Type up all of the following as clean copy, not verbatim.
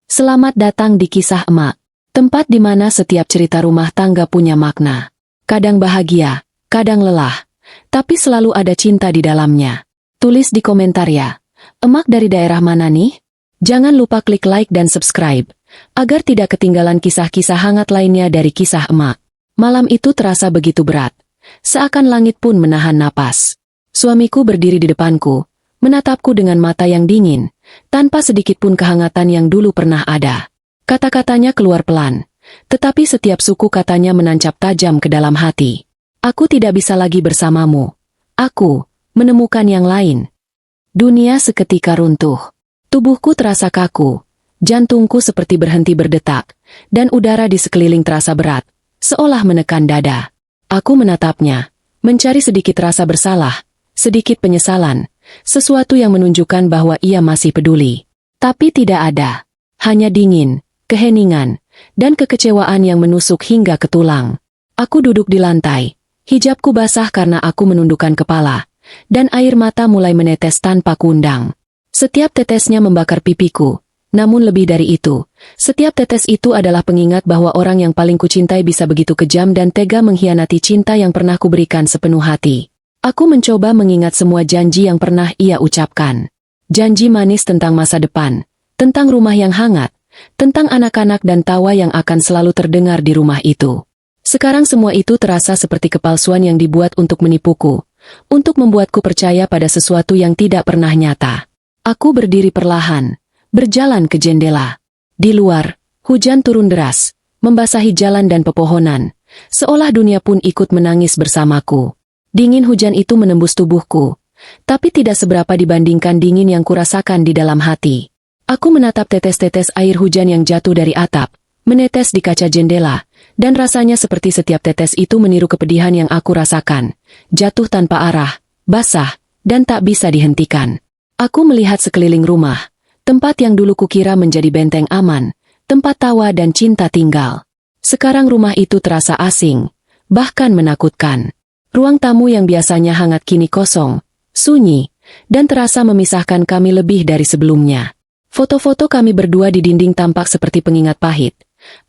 Selamat datang di Kisah Emak, tempat di mana setiap cerita rumah tangga punya makna. Kadang bahagia, kadang lelah, tapi selalu ada cinta di dalamnya. Tulis di komentar ya, emak dari daerah mana nih? Jangan lupa klik like dan subscribe, agar tidak ketinggalan kisah-kisah hangat lainnya dari Kisah Emak. Malam itu terasa begitu berat, seakan langit pun menahan napas. Suamiku berdiri di depanku, menatapku dengan mata yang dingin, tanpa sedikit pun kehangatan yang dulu pernah ada. Kata-katanya keluar pelan, tetapi setiap suku katanya menancap tajam ke dalam hati. Aku tidak bisa lagi bersamamu. Aku menemukan yang lain. Dunia seketika runtuh. Tubuhku terasa kaku, jantungku seperti berhenti berdetak, dan udara di sekeliling terasa berat, seolah menekan dada. Aku menatapnya, mencari sedikit rasa bersalah, sedikit penyesalan, sesuatu yang menunjukkan bahwa ia masih peduli. Tapi tidak ada. Hanya dingin, keheningan, dan kekecewaan yang menusuk hingga ke tulang. Aku duduk di lantai. Hijabku basah karena aku menundukkan kepala, dan air mata mulai menetes tanpa kundang. Setiap tetesnya membakar pipiku, namun lebih dari itu, setiap tetes itu adalah pengingat bahwa orang yang paling kucintai bisa begitu kejam dan tega mengkhianati cinta yang pernah kuberikan sepenuh hati. Aku mencoba mengingat semua janji yang pernah ia ucapkan. Janji manis tentang masa depan, tentang rumah yang hangat, tentang anak-anak dan tawa yang akan selalu terdengar di rumah itu. Sekarang semua itu terasa seperti kepalsuan yang dibuat untuk menipuku, untuk membuatku percaya pada sesuatu yang tidak pernah nyata. Aku berdiri perlahan, berjalan ke jendela. Di luar, hujan turun deras, membasahi jalan dan pepohonan, seolah dunia pun ikut menangis bersamaku. Dingin hujan itu menembus tubuhku, tapi tidak seberapa dibandingkan dingin yang kurasakan di dalam hati. Aku menatap tetes-tetes air hujan yang jatuh dari atap, menetes di kaca jendela, dan rasanya seperti setiap tetes itu meniru kepedihan yang aku rasakan, jatuh tanpa arah, basah, dan tak bisa dihentikan. Aku melihat sekeliling rumah, tempat yang dulu kukira menjadi benteng aman, tempat tawa dan cinta tinggal. Sekarang rumah itu terasa asing, bahkan menakutkan. Ruang tamu yang biasanya hangat kini kosong, sunyi, dan terasa memisahkan kami lebih dari sebelumnya. Foto-foto kami berdua di dinding tampak seperti pengingat pahit.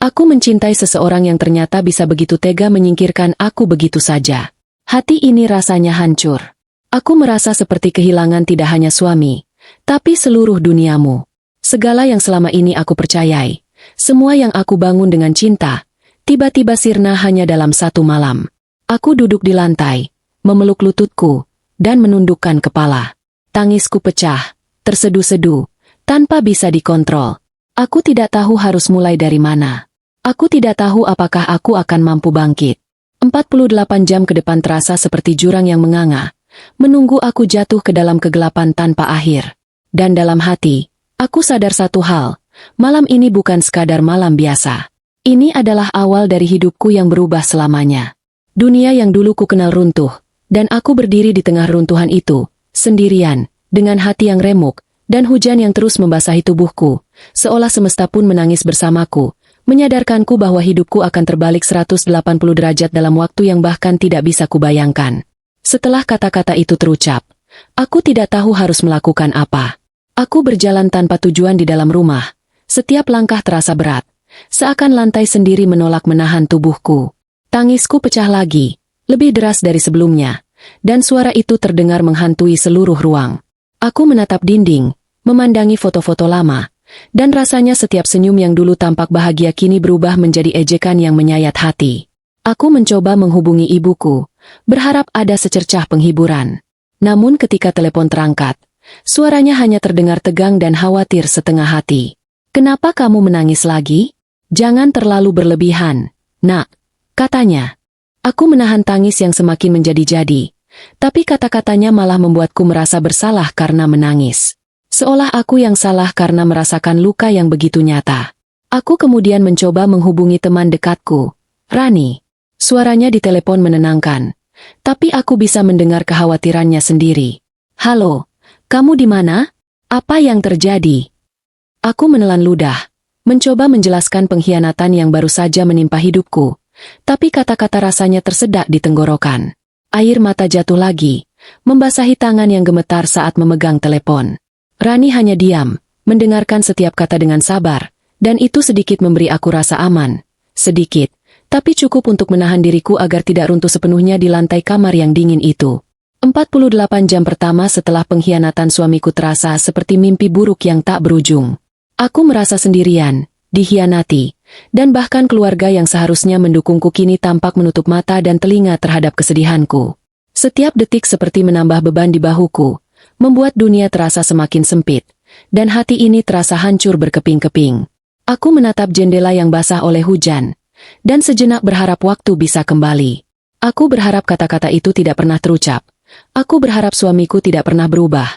Aku mencintai seseorang yang ternyata bisa begitu tega menyingkirkan aku begitu saja. Hati ini rasanya hancur. Aku merasa seperti kehilangan tidak hanya suami, tapi seluruh duniamu. Segala yang selama ini aku percayai, semua yang aku bangun dengan cinta, tiba-tiba sirna hanya dalam satu malam. Aku duduk di lantai, memeluk lututku, dan menundukkan kepala. Tangisku pecah, terseduh-seduh, tanpa bisa dikontrol. Aku tidak tahu harus mulai dari mana. Aku tidak tahu apakah aku akan mampu bangkit. 48 jam ke depan terasa seperti jurang yang menganga, menunggu aku jatuh ke dalam kegelapan tanpa akhir. Dan dalam hati, aku sadar satu hal, malam ini bukan sekadar malam biasa. Ini adalah awal dari hidupku yang berubah selamanya. Dunia yang dulu ku kenal runtuh, dan aku berdiri di tengah runtuhan itu, sendirian, dengan hati yang remuk, dan hujan yang terus membasahi tubuhku, seolah semesta pun menangis bersamaku, menyadarkanku bahwa hidupku akan terbalik 180 derajat dalam waktu yang bahkan tidak bisa kubayangkan. Setelah kata-kata itu terucap, aku tidak tahu harus melakukan apa. Aku berjalan tanpa tujuan di dalam rumah, setiap langkah terasa berat, seakan lantai sendiri menolak menahan tubuhku. Tangisku pecah lagi, lebih deras dari sebelumnya, dan suara itu terdengar menghantui seluruh ruang. Aku menatap dinding, memandangi foto-foto lama, dan rasanya setiap senyum yang dulu tampak bahagia kini berubah menjadi ejekan yang menyayat hati. Aku mencoba menghubungi ibuku, berharap ada secercah penghiburan. Namun ketika telepon terangkat, suaranya hanya terdengar tegang dan khawatir setengah hati. "Kenapa kamu menangis lagi? Jangan terlalu berlebihan, nak," katanya. Aku menahan tangis yang semakin menjadi-jadi, tapi kata-katanya malah membuatku merasa bersalah karena menangis. Seolah aku yang salah karena merasakan luka yang begitu nyata. Aku kemudian mencoba menghubungi teman dekatku, Rani. Suaranya di telepon menenangkan, tapi aku bisa mendengar kekhawatirannya sendiri. "Halo, kamu di mana? Apa yang terjadi?" Aku menelan ludah, mencoba menjelaskan pengkhianatan yang baru saja menimpa hidupku. Tapi kata-kata rasanya tersedak di tenggorokan. Air mata jatuh lagi, membasahi tangan yang gemetar saat memegang telepon. Rani hanya diam, mendengarkan setiap kata dengan sabar, Dan itu sedikit memberi aku rasa aman. Sedikit, tapi cukup untuk menahan diriku agar tidak runtuh sepenuhnya di lantai kamar yang dingin itu. 48 jam pertama setelah pengkhianatan suamiku terasa seperti mimpi buruk yang tak berujung. Aku merasa sendirian, dikhianati, dan bahkan keluarga yang seharusnya mendukungku kini tampak menutup mata dan telinga terhadap kesedihanku. Setiap detik seperti menambah beban di bahuku, membuat dunia terasa semakin sempit, dan hati ini terasa hancur berkeping-keping. Aku menatap jendela yang basah oleh hujan, dan sejenak berharap waktu bisa kembali. Aku berharap kata-kata itu tidak pernah terucap. Aku berharap suamiku tidak pernah berubah.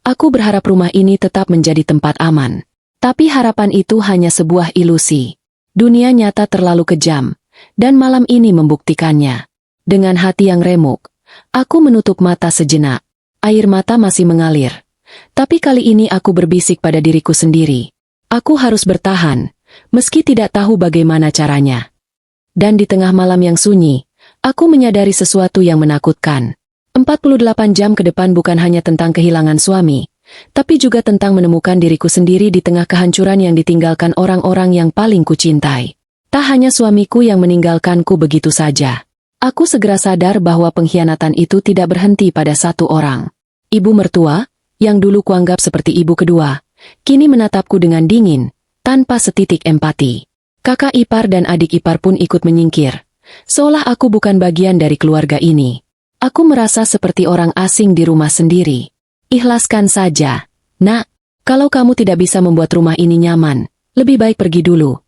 Aku berharap rumah ini tetap menjadi tempat aman. Tapi harapan itu hanya sebuah ilusi. Dunia nyata terlalu kejam, dan malam ini membuktikannya. Dengan hati yang remuk, aku menutup mata sejenak. Air mata masih mengalir. Tapi kali ini aku berbisik pada diriku sendiri. Aku harus bertahan, meski tidak tahu bagaimana caranya. Dan di tengah malam yang sunyi, aku menyadari sesuatu yang menakutkan. 48 jam ke depan bukan hanya tentang kehilangan suami, tapi juga tentang menemukan diriku sendiri di tengah kehancuran yang ditinggalkan orang-orang yang paling kucintai. Tak hanya suamiku yang meninggalkanku begitu saja. Aku segera sadar bahwa pengkhianatan itu tidak berhenti pada satu orang. Ibu mertua, yang dulu kuanggap seperti ibu kedua, kini menatapku dengan dingin, tanpa setitik empati. Kakak ipar dan adik ipar pun ikut menyingkir, seolah aku bukan bagian dari keluarga ini. Aku merasa seperti orang asing di rumah sendiri. Ikhlaskan saja, Nak. Kalau kamu tidak bisa membuat rumah ini nyaman, lebih baik pergi dulu,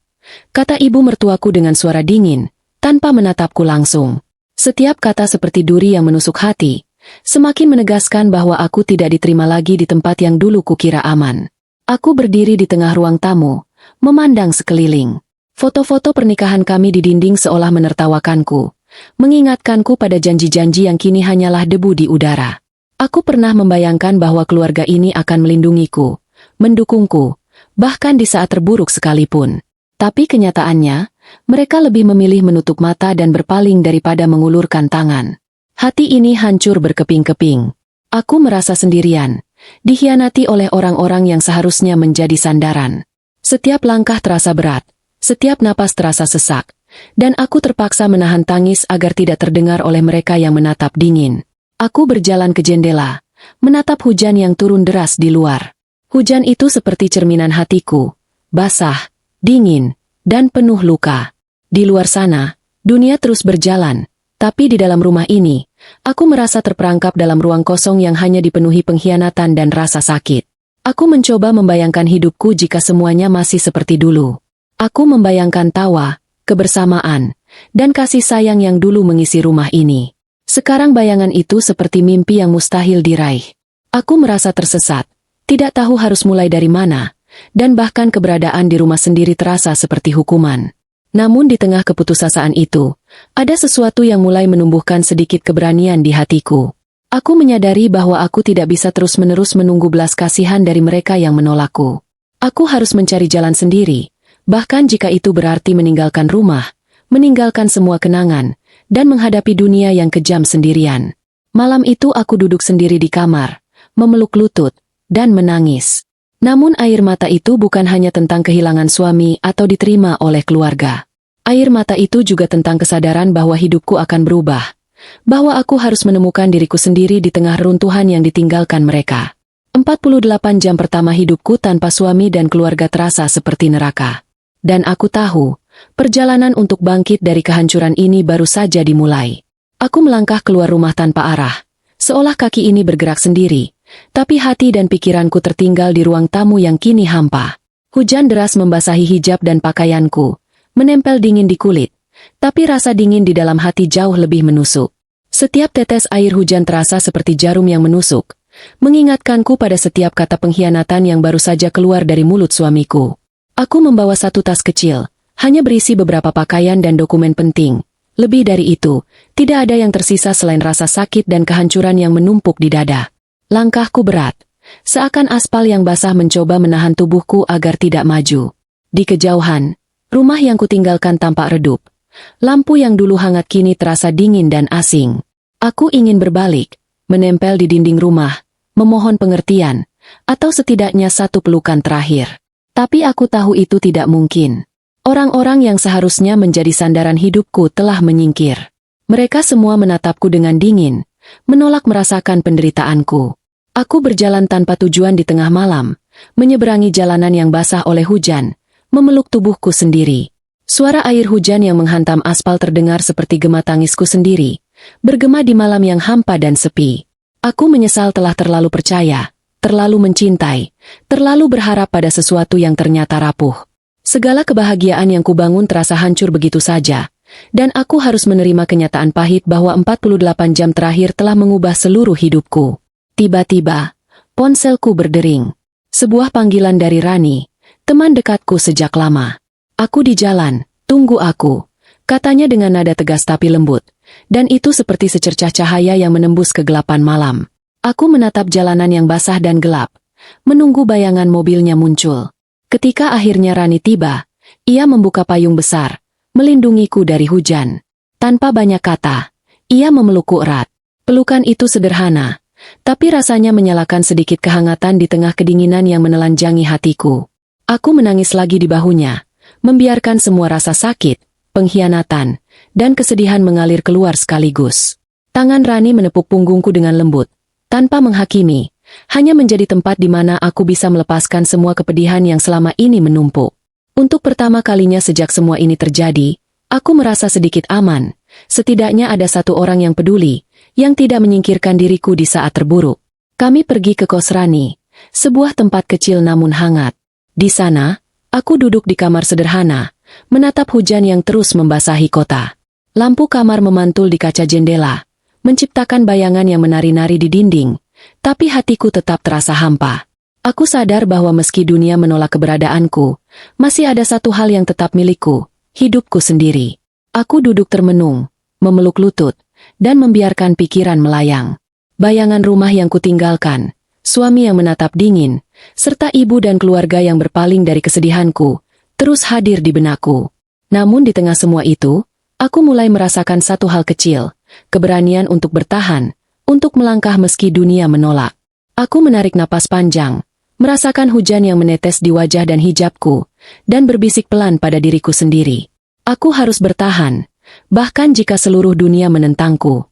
kata ibu mertuaku dengan suara dingin, tanpa menatapku langsung. Setiap kata seperti duri yang menusuk hati, semakin menegaskan bahwa aku tidak diterima lagi di tempat yang dulu kukira aman. Aku berdiri di tengah ruang tamu, memandang sekeliling. Foto-foto pernikahan kami di dinding seolah menertawakanku, mengingatkanku pada janji-janji yang kini hanyalah debu di udara. Aku pernah membayangkan bahwa keluarga ini akan melindungiku, mendukungku, bahkan di saat terburuk sekalipun. Tapi kenyataannya, mereka lebih memilih menutup mata dan berpaling daripada mengulurkan tangan. Hati ini hancur berkeping-keping. Aku merasa sendirian, dikhianati oleh orang-orang yang seharusnya menjadi sandaran. Setiap langkah terasa berat, setiap napas terasa sesak, dan aku terpaksa menahan tangis agar tidak terdengar oleh mereka yang menatap dingin. Aku berjalan ke jendela, menatap hujan yang turun deras di luar. Hujan itu seperti cerminan hatiku, basah, dingin, dan penuh luka. Di luar sana, dunia terus berjalan, tapi di dalam rumah ini, aku merasa terperangkap dalam ruang kosong yang hanya dipenuhi pengkhianatan dan rasa sakit. Aku mencoba membayangkan hidupku jika semuanya masih seperti dulu. Aku membayangkan tawa, kebersamaan, dan kasih sayang yang dulu mengisi rumah ini. Sekarang bayangan itu seperti mimpi yang mustahil diraih. Aku merasa tersesat, tidak tahu harus mulai dari mana, dan bahkan keberadaan di rumah sendiri terasa seperti hukuman. Namun di tengah keputusasaan itu, ada sesuatu yang mulai menumbuhkan sedikit keberanian di hatiku. Aku menyadari bahwa aku tidak bisa terus-menerus menunggu belas kasihan dari mereka yang menolakku. Aku harus mencari jalan sendiri, bahkan jika itu berarti meninggalkan rumah, meninggalkan semua kenangan, dan menghadapi dunia yang kejam sendirian. Malam itu aku duduk sendiri di kamar, memeluk lutut, dan menangis. Namun air mata itu bukan hanya tentang kehilangan suami atau diterima oleh keluarga. Air mata itu juga tentang kesadaran bahwa hidupku akan berubah, bahwa aku harus menemukan diriku sendiri di tengah runtuhan yang ditinggalkan mereka. 48 jam pertama hidupku tanpa suami dan keluarga terasa seperti neraka. Dan aku tahu, perjalanan untuk bangkit dari kehancuran ini baru saja dimulai. Aku melangkah keluar rumah tanpa arah, seolah kaki ini bergerak sendiri, tapi hati dan pikiranku tertinggal di ruang tamu yang kini hampa. Hujan deras membasahi hijab dan pakaianku, menempel dingin di kulit, tapi rasa dingin di dalam hati jauh lebih menusuk. Setiap tetes air hujan terasa seperti jarum yang menusuk, mengingatkanku pada setiap kata pengkhianatan yang baru saja keluar dari mulut suamiku. Aku membawa satu tas kecil, hanya berisi beberapa pakaian dan dokumen penting. Lebih dari itu, tidak ada yang tersisa selain rasa sakit dan kehancuran yang menumpuk di dada. Langkahku berat, seakan aspal yang basah mencoba menahan tubuhku agar tidak maju. Di kejauhan, rumah yang kutinggalkan tampak redup. Lampu yang dulu hangat kini terasa dingin dan asing. Aku ingin berbalik, menempel di dinding rumah, memohon pengertian, atau setidaknya satu pelukan terakhir. Tapi aku tahu itu tidak mungkin. Orang-orang yang seharusnya menjadi sandaran hidupku telah menyingkir. Mereka semua menatapku dengan dingin, menolak merasakan penderitaanku. Aku berjalan tanpa tujuan di tengah malam, menyeberangi jalanan yang basah oleh hujan, memeluk tubuhku sendiri. Suara air hujan yang menghantam aspal terdengar seperti gema tangisku sendiri, bergema di malam yang hampa dan sepi. Aku menyesal telah terlalu percaya, terlalu mencintai, terlalu berharap pada sesuatu yang ternyata rapuh. Segala kebahagiaan yang kubangun terasa hancur begitu saja, dan aku harus menerima kenyataan pahit bahwa 48 jam terakhir telah mengubah seluruh hidupku. Tiba-tiba, ponselku berdering. Sebuah panggilan dari Rani, teman dekatku sejak lama. Aku di jalan, tunggu aku, katanya dengan nada tegas tapi lembut, dan itu seperti secercah cahaya yang menembus kegelapan malam. Aku menatap jalanan yang basah dan gelap, menunggu bayangan mobilnya muncul. Ketika akhirnya Rani tiba, ia membuka payung besar, melindungiku dari hujan. Tanpa banyak kata, ia memelukku erat. Pelukan itu sederhana, tapi rasanya menyalakan sedikit kehangatan di tengah kedinginan yang menelanjangi hatiku. Aku menangis lagi di bahunya, membiarkan semua rasa sakit, pengkhianatan, dan kesedihan mengalir keluar sekaligus. Tangan Rani menepuk punggungku dengan lembut, tanpa menghakimi, hanya menjadi tempat di mana aku bisa melepaskan semua kepedihan yang selama ini menumpuk. Untuk pertama kalinya sejak semua ini terjadi, aku merasa sedikit aman. Setidaknya ada satu orang yang peduli, yang tidak menyingkirkan diriku di saat terburuk. Kami pergi ke kos Rani, sebuah tempat kecil namun hangat. Di sana, aku duduk di kamar sederhana, menatap hujan yang terus membasahi kota. Lampu kamar memantul di kaca jendela, menciptakan bayangan yang menari-nari di dinding. Tapi hatiku tetap terasa hampa. Aku sadar bahwa meski dunia menolak keberadaanku, masih ada satu hal yang tetap milikku, hidupku sendiri. Aku duduk termenung, memeluk lutut, dan membiarkan pikiran melayang. Bayangan rumah yang kutinggalkan, suami yang menatap dingin, serta ibu dan keluarga yang berpaling dari kesedihanku, terus hadir di benakku. Namun di tengah semua itu, aku mulai merasakan satu hal kecil, keberanian untuk bertahan, untuk melangkah meski dunia menolak. Aku menarik napas panjang, merasakan hujan yang menetes di wajah dan hijabku, dan berbisik pelan pada diriku sendiri. Aku harus bertahan, bahkan jika seluruh dunia menentangku.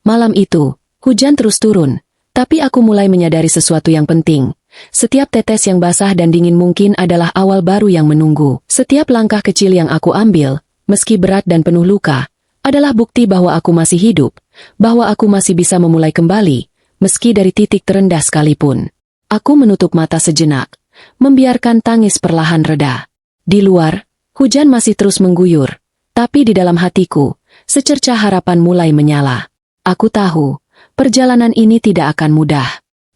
Malam itu, hujan terus turun, tapi aku mulai menyadari sesuatu yang penting. Setiap tetes yang basah dan dingin mungkin adalah awal baru yang menunggu. Setiap langkah kecil yang aku ambil, meski berat dan penuh luka, adalah bukti bahwa aku masih hidup, bahwa aku masih bisa memulai kembali, meski dari titik terendah sekalipun. Aku menutup mata sejenak, membiarkan tangis perlahan reda. Di luar, hujan masih terus mengguyur, tapi di dalam hatiku, secercah harapan mulai menyala. Aku tahu, perjalanan ini tidak akan mudah.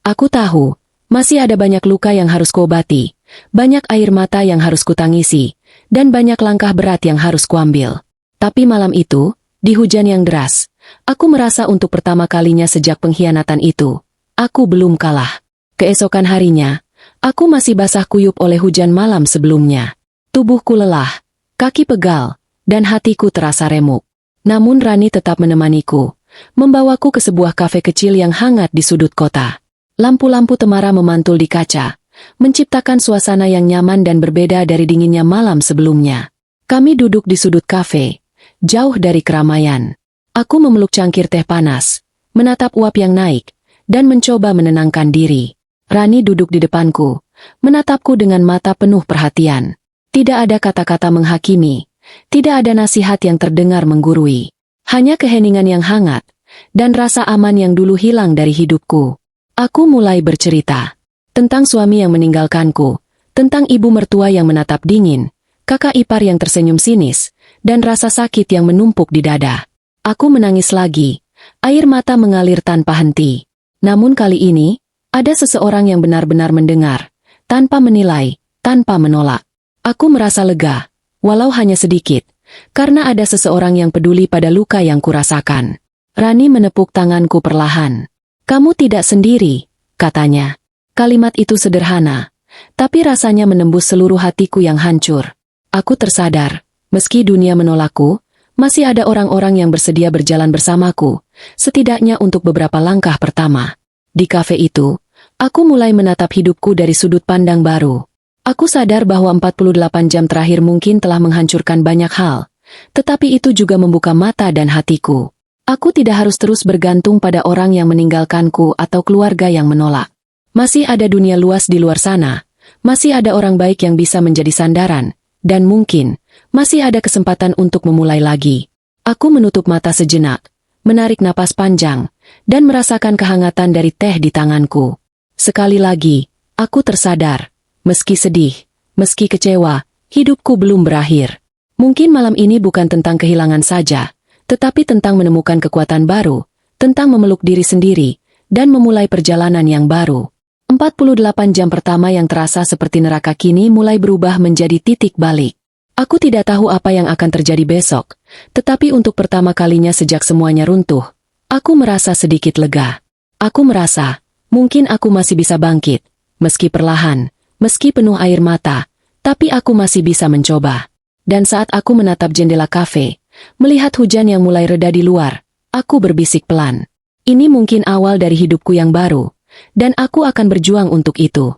Aku tahu, masih ada banyak luka yang harus kuobati, banyak air mata yang harus kutangisi, dan banyak langkah berat yang harus kuambil. Tapi malam itu, di hujan yang deras, aku merasa untuk pertama kalinya sejak pengkhianatan itu, aku belum kalah. Keesokan harinya, aku masih basah kuyup oleh hujan malam sebelumnya. Tubuhku lelah, kaki pegal, dan hatiku terasa remuk. Namun Rani tetap menemaniku, membawaku ke sebuah kafe kecil yang hangat di sudut kota. Lampu-lampu temara memantul di kaca, menciptakan suasana yang nyaman dan berbeda dari dinginnya malam sebelumnya. Kami duduk di sudut kafe, jauh dari keramaian. Aku memeluk cangkir teh panas, menatap uap yang naik, dan mencoba menenangkan diri. Rani duduk di depanku, menatapku dengan mata penuh perhatian. Tidak ada kata-kata menghakimi, tidak ada nasihat yang terdengar menggurui. Hanya keheningan yang hangat, dan rasa aman yang dulu hilang dari hidupku. Aku mulai bercerita tentang suami yang meninggalkanku, tentang ibu mertua yang menatap dingin, kakak ipar yang tersenyum sinis, dan rasa sakit yang menumpuk di dada. Aku menangis lagi, air mata mengalir tanpa henti. Namun kali ini, ada seseorang yang benar-benar mendengar, tanpa menilai, tanpa menolak. Aku merasa lega, walau hanya sedikit, karena ada seseorang yang peduli pada luka yang kurasakan. Rani menepuk tanganku perlahan. "Kamu tidak sendiri," katanya. Kalimat itu sederhana, tapi rasanya menembus seluruh hatiku yang hancur. Aku tersadar, meski dunia menolakku, masih ada orang-orang yang bersedia berjalan bersamaku, setidaknya untuk beberapa langkah pertama. Di kafe itu, aku mulai menatap hidupku dari sudut pandang baru. Aku sadar bahwa 48 jam terakhir mungkin telah menghancurkan banyak hal, tetapi itu juga membuka mata dan hatiku. Aku tidak harus terus bergantung pada orang yang meninggalkanku atau keluarga yang menolak. Masih ada dunia luas di luar sana, masih ada orang baik yang bisa menjadi sandaran, dan mungkin masih ada kesempatan untuk memulai lagi. Aku menutup mata sejenak, menarik napas panjang, dan merasakan kehangatan dari teh di tanganku. Sekali lagi, aku tersadar, meski sedih, meski kecewa, hidupku belum berakhir. Mungkin malam ini bukan tentang kehilangan saja, tetapi tentang menemukan kekuatan baru, tentang memeluk diri sendiri, dan memulai perjalanan yang baru. 48 jam pertama yang terasa seperti neraka kini mulai berubah menjadi titik balik. Aku tidak tahu apa yang akan terjadi besok, tetapi untuk pertama kalinya sejak semuanya runtuh, aku merasa sedikit lega. Aku merasa, mungkin aku masih bisa bangkit, meski perlahan, meski penuh air mata, tapi aku masih bisa mencoba. Dan saat aku menatap jendela kafe, melihat hujan yang mulai reda di luar, aku berbisik pelan. Ini mungkin awal dari hidupku yang baru, dan aku akan berjuang untuk itu.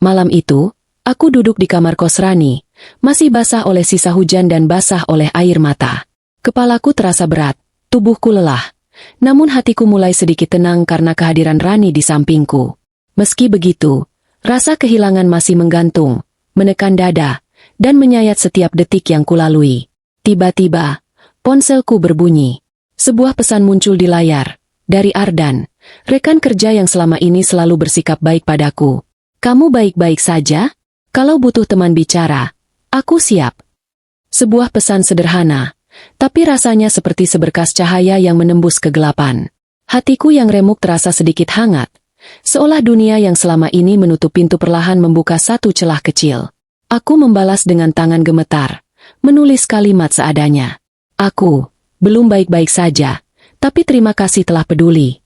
Malam itu, aku duduk di kamar kos Rani, masih basah oleh sisa hujan dan basah oleh air mata. Kepalaku terasa berat, tubuhku lelah, namun hatiku mulai sedikit tenang karena kehadiran Rani di sampingku. Meski begitu, rasa kehilangan masih menggantung, menekan dada, dan menyayat setiap detik yang kulalui. Tiba-tiba, ponselku berbunyi. Sebuah pesan muncul di layar, dari Ardan, rekan kerja yang selama ini selalu bersikap baik padaku. Kamu baik-baik saja? Kalau butuh teman bicara, aku siap. Sebuah pesan sederhana, tapi rasanya seperti seberkas cahaya yang menembus kegelapan. Hatiku yang remuk terasa sedikit hangat, seolah dunia yang selama ini menutup pintu perlahan membuka satu celah kecil. Aku membalas dengan tangan gemetar, menulis kalimat seadanya. Aku belum baik-baik saja, tapi terima kasih telah peduli.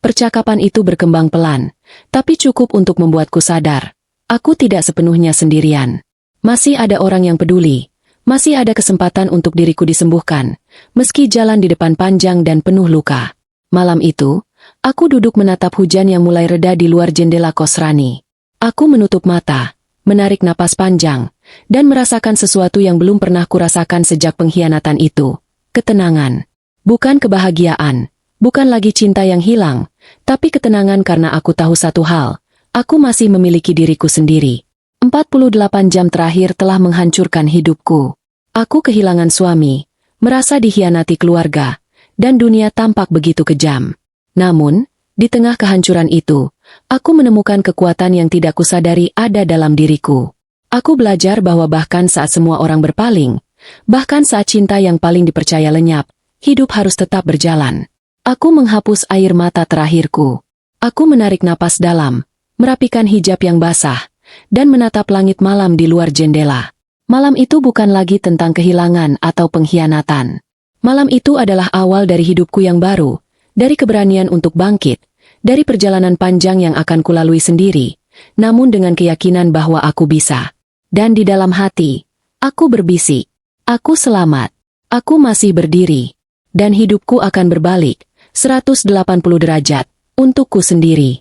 Percakapan itu berkembang pelan, tapi cukup untuk membuatku sadar. Aku tidak sepenuhnya sendirian. Masih ada orang yang peduli, masih ada kesempatan untuk diriku disembuhkan, meski jalan di depan panjang dan penuh luka. Malam itu, aku duduk menatap hujan yang mulai reda di luar jendela kos Rani. Aku menutup mata, menarik napas panjang, dan merasakan sesuatu yang belum pernah kurasakan sejak pengkhianatan itu. Ketenangan. Bukan kebahagiaan, bukan lagi cinta yang hilang, tapi ketenangan karena aku tahu satu hal, aku masih memiliki diriku sendiri. 48 jam terakhir telah menghancurkan hidupku. Aku kehilangan suami, merasa dikhianati keluarga, dan dunia tampak begitu kejam. Namun, di tengah kehancuran itu, aku menemukan kekuatan yang tidak kusadari ada dalam diriku. Aku belajar bahwa bahkan saat semua orang berpaling, bahkan saat cinta yang paling dipercaya lenyap, hidup harus tetap berjalan. Aku menghapus air mata terakhirku. Aku menarik napas dalam, merapikan hijab yang basah, dan menatap langit malam di luar jendela. Malam itu bukan lagi tentang kehilangan atau pengkhianatan. Malam itu adalah awal dari hidupku yang baru, dari keberanian untuk bangkit, dari perjalanan panjang yang akan kulalui sendiri, namun dengan keyakinan bahwa aku bisa. Dan di dalam hati, aku berbisik, aku selamat, aku masih berdiri, dan hidupku akan berbalik, 180 derajat, untukku sendiri.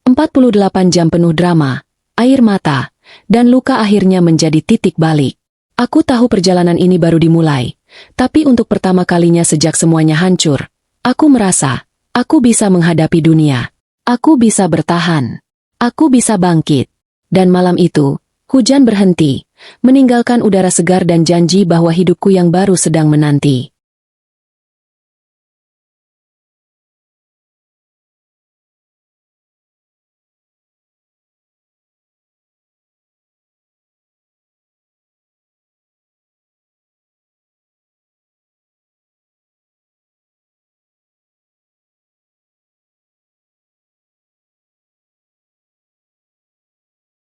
48 jam penuh drama, air mata, dan luka akhirnya menjadi titik balik. Aku tahu perjalanan ini baru dimulai, tapi untuk pertama kalinya sejak semuanya hancur, aku merasa, aku bisa menghadapi dunia. Aku bisa bertahan. Aku bisa bangkit. Dan malam itu, hujan berhenti, meninggalkan udara segar dan janji bahwa hidupku yang baru sedang menanti.